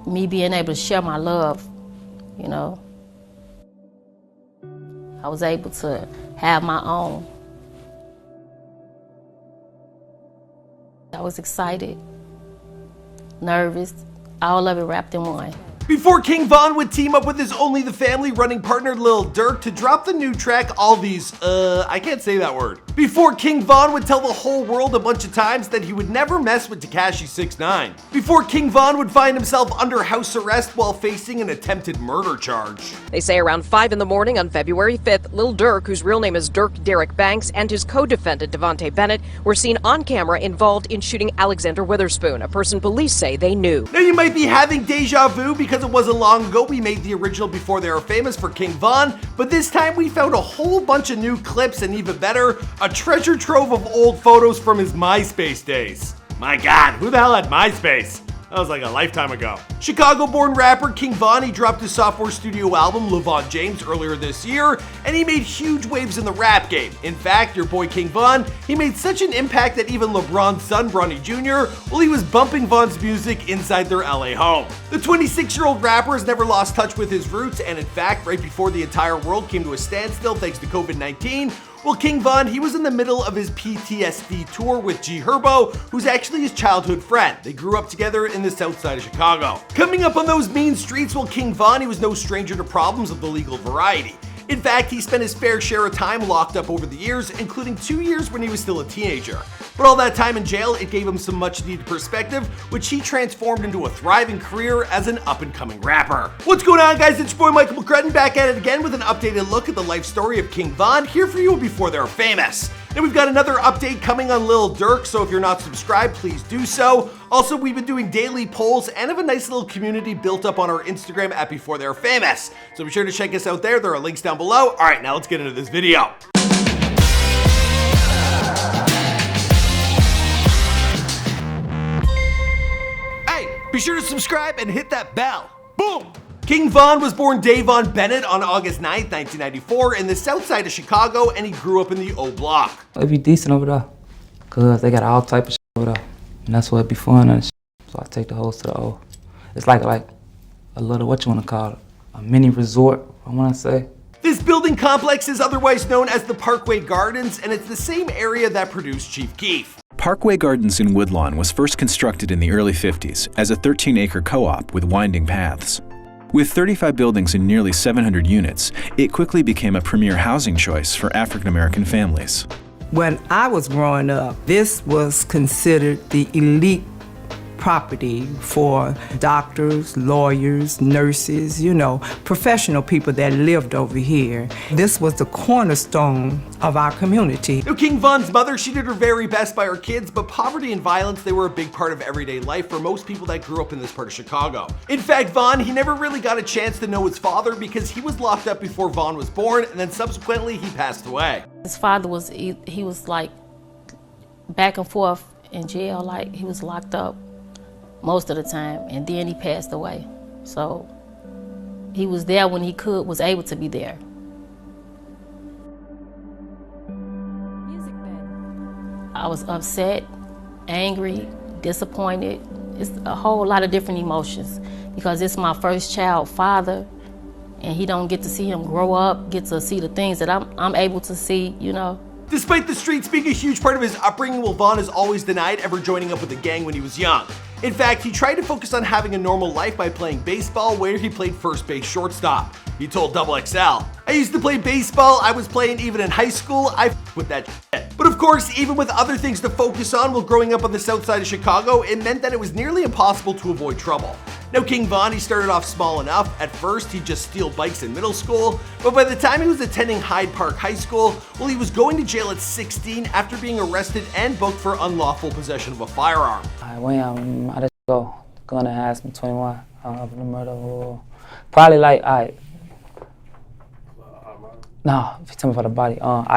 me being able to share my love, you know. I was able to have my own. I was excited, nervous, all of it wrapped in one. Before King Von would team up with his Only the Family running partner Lil Durk to drop the new track All These, I can't say that word. Before King Von would tell the whole world a bunch of times that he would never mess with Tekashi 6ix9ine. Before King Von would find himself under house arrest while facing an attempted murder charge. They say around 5 in the morning on February 5th, Lil Durk, whose real name is Dirk Derek Banks, and his co-defendant Devontae Bennett were seen on camera involved in shooting Alexander Witherspoon, a person police say they knew. Now you might be having deja vu because it wasn't long ago we made the original Before They Were Famous for King Von, but this time we found a whole bunch of new clips and even better, a treasure trove of old photos from his MySpace days. My God, who the hell had MySpace? That was like a lifetime ago. Chicago-born rapper King Von, he dropped his sophomore studio album, LeVon James, earlier this year, and he made huge waves in the rap game. In fact, your boy King Von, he made such an impact that even LeBron's son, Bronny Jr., well, he was bumping Von's music inside their LA home. The 26-year-old rapper has never lost touch with his roots, and in fact, right before the entire world came to a standstill thanks to COVID-19, well, King Von, he was in the middle of his PTSD tour with G Herbo, who's actually his childhood friend. They grew up together in the south side of Chicago. Coming up on those mean streets, well, King Von, he was no stranger to problems of the legal variety. In fact, he spent his fair share of time locked up over the years, including 2 years when he was still a teenager. But all that time in jail, it gave him some much needed perspective, which he transformed into a thriving career as an up-and-coming rapper. What's going on, guys? It's your boy Michael McCrudden back at it again with an updated look at the life story of King Von, here for you Before They Were Famous. Now we've got another update coming on Lil Durk, so if you're not subscribed, please do so. Also, we've been doing daily polls and have a nice little community built up on our Instagram at Before They Were Famous. So be sure to check us out there. There are links down below. All right, now let's get into this video. Hey, be sure to subscribe and hit that bell. Boom! King Von was born Davon Bennett on August 9th, 1994 in the south side of Chicago, and he grew up in the O Block. It'd be decent over there, cause they got all type of shit over there, and that's why it'd be fun and shit. So I take the hoes to the O. It's like a little, what you wanna call it, a mini resort, I wanna say. This building complex is otherwise known as the Parkway Gardens, and it's the same area that produced Chief Keef. Parkway Gardens in Woodlawn was first constructed in the early 50s as a 13-acre co-op with winding paths. With 35 buildings and nearly 700 units, it quickly became a premier housing choice for African-American families. When I was growing up, this was considered the elite property for doctors, lawyers, nurses, you know, professional people that lived over here. This was the cornerstone of our community. Now, King Von's mother, she did her very best by her kids, but poverty and violence, they were a big part of everyday life for most people that grew up in this part of Chicago. In fact, Von, he never really got a chance to know his father because he was locked up before Von was born, and then subsequently he passed away. His father was, he was like back and forth in jail, like he was locked up most of the time, and then he passed away. So he was there when he was able to be there. I was upset, angry, disappointed. It's a whole lot of different emotions because it's my first child father, and he don't get to see him grow up, get to see the things that I'm able to see, you know. Despite the streets being a huge part of his upbringing, well, Von has always denied ever joining up with a gang when he was young. In fact, he tried to focus on having a normal life by playing baseball, where he played first base shortstop. He told XXL, "I used to play baseball, I was playing even in high school, I with that shit." But of course, even with other things to focus on while growing up on the south side of Chicago, it meant that it was nearly impossible to avoid trouble. Now, King Von, he started off small enough. At first, he'd just steal bikes in middle school, but by the time he was attending Hyde Park High School, well, he was going to jail at 16 after being arrested and booked for unlawful possession of a firearm. I just go. Gonna ask me 21. Up in the murder. Probably like, no, if you tell me for the body,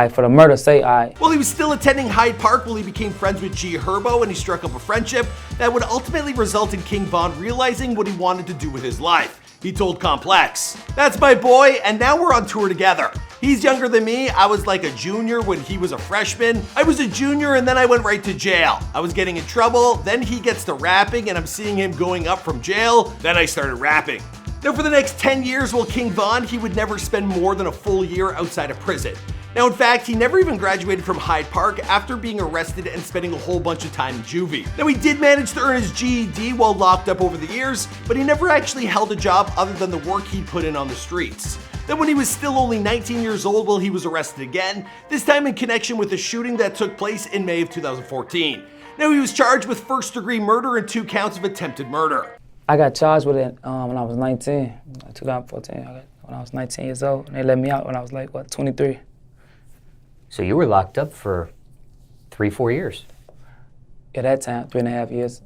for the murder, say While he was still attending Hyde Park, he became friends with G Herbo, and he struck up a friendship that would ultimately result in King Von realizing what he wanted to do with his life. He told Complex, "That's my boy, and now we're on tour together." He's younger than me. I was like a junior when he was a freshman. I was a junior and then I went right to jail. I was getting in trouble, then he gets to rapping and I'm seeing him going up from jail, then I started rapping. Now for the next 10 years while King Von, he would never spend more than a full year outside of prison. Now in fact, he never even graduated from Hyde Park after being arrested and spending a whole bunch of time in juvie. Now he did manage to earn his GED while locked up over the years, but he never actually held a job other than the work he put in on the streets. Then when he was still only 19 years old, well, he was arrested again, this time in connection with a shooting that took place in May of 2014. Now he was charged with first-degree murder and 2 counts of attempted murder. I got charged with it when I was 19, 2014. When I was 19 years old, and they let me out when I was like, 23. So you were locked up for 3-4 years? At that time, 3.5 years.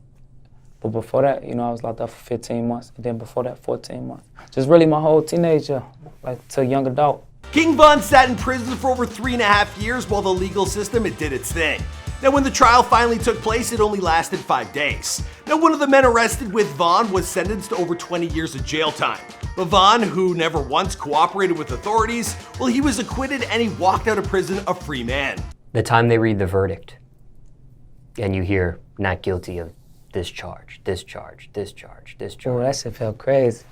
But before that, I was locked up for 15 months. And then before that, 14 months. Just really my whole teenager, like to young adult. King Von sat in prison for over 3.5 years while the legal system, it did its thing. Now when the trial finally took place, it only lasted 5 days. Now one of the men arrested with Von was sentenced to over 20 years of jail time. But Von, who never once cooperated with authorities, well, he was acquitted and he walked out of prison a free man. The time they read the verdict and you hear not guilty of this charge, this charge, this charge, this charge. Oh, that shit felt crazy.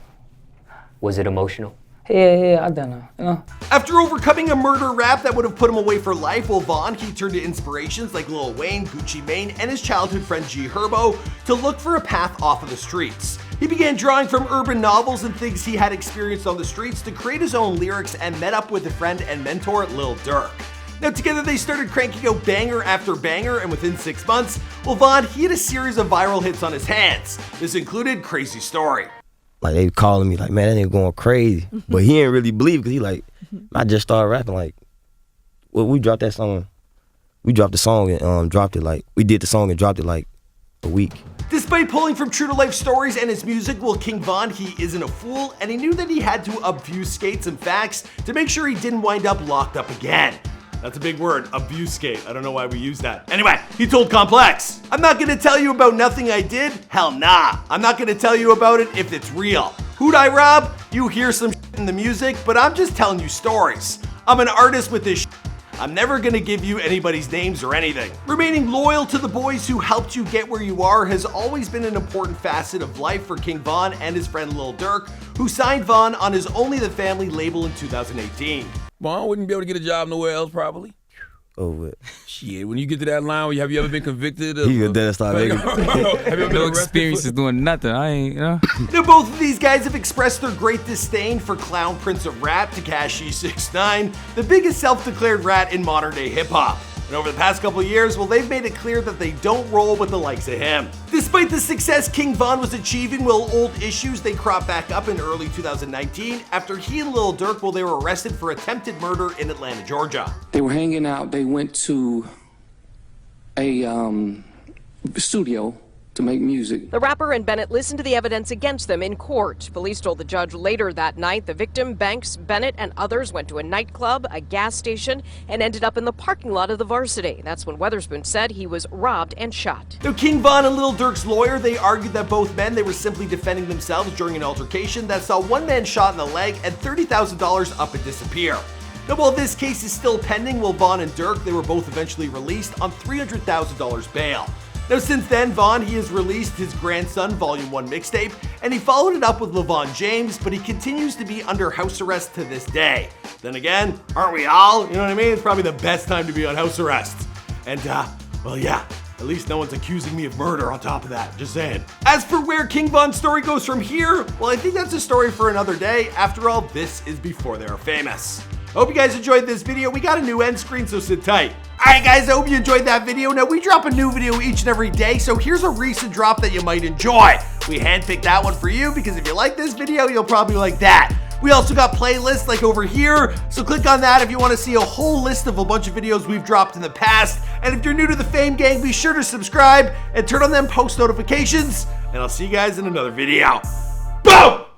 Was it emotional? Yeah, I don't know, After overcoming a murder rap that would have put him away for life, well, Von, he turned to inspirations like Lil Wayne, Gucci Mane, and his childhood friend G Herbo to look for a path off of the streets. He began drawing from urban novels and things he had experienced on the streets to create his own lyrics and met up with a friend and mentor, Lil Durk. Now together they started cranking out banger after banger, and within 6 months, well, Von, he had a series of viral hits on his hands. This included Crazy Story. Like, they calling me like, man, that nigga going crazy. But he didn't really believe because he like, I just started rapping like, well, we dropped that song. We dropped the song and dropped it like, we did the song and dropped it like a week. Despite pulling from true to life stories and his music, well, King Von, he isn't a fool, and he knew that he had to obfuscate some facts to make sure he didn't wind up locked up again. That's a big word, obfuscate. I don't know why we use that. Anyway, he told Complex, I'm not gonna tell you about nothing I did. Hell nah. I'm not gonna tell you about it if it's real. Who'd I rob? You hear some shit in the music, but I'm just telling you stories. I'm an artist with this shit. I'm never gonna give you anybody's names or anything. Remaining loyal to the boys who helped you get where you are has always been an important facet of life for King Von and his friend Lil Durk, who signed Von on his Only the Family label in 2018. Von wouldn't be able to get a job nowhere else, probably. Oh, what? Shit, when you get to that line, have you ever been convicted of... He a dead start, nigga. Have you ever No experiences doing nothing, I ain't, Now both of these guys have expressed their great disdain for clown prince of rap, Tekashi 6ix9ine, the biggest self-declared rat in modern day hip hop. And over the past couple of years, well, they've made it clear that they don't roll with the likes of him. Despite the success King Von was achieving, well, old issues, they cropped back up in early 2019 after he and Lil Durk, well, they were arrested for attempted murder in Atlanta, Georgia. They were hanging out. They went to a studio to make music. The rapper and Bennett listened to the evidence against them in court. Police told the judge later that night the victim, Banks, Bennett, and others went to a nightclub, a gas station, and ended up in the parking lot of the Varsity. That's when Weatherspoon said he was robbed and shot. Now, King Von and Lil Durk's lawyer, they argued that both men, they were simply defending themselves during an altercation that saw one man shot in the leg and $30,000 up and disappear. Now, while this case is still pending, well, Von and Durk, they were both eventually released on $300,000 bail. Now, since then, Von, he has released his Grandson Volume 1 mixtape, and he followed it up with LeVon James, but he continues to be under house arrest to this day. Then again, aren't we all? You know what I mean? It's probably the best time to be on house arrest. And, well, yeah, at least no one's accusing me of murder on top of that, just saying. As for where King Von's story goes from here, well, I think that's a story for another day. After all, this is before they were famous. Hope you guys enjoyed this video. We got a new end screen, so sit tight. Alright guys, I hope you enjoyed that video. Now we drop a new video each and every day, so here's a recent drop that you might enjoy. We handpicked that one for you because if you like this video, you'll probably like that. We also got playlists like over here, so click on that if you want to see a whole list of a bunch of videos we've dropped in the past. And if you're new to the Fame Gang, be sure to subscribe and turn on them post notifications, and I'll see you guys in another video. Boom!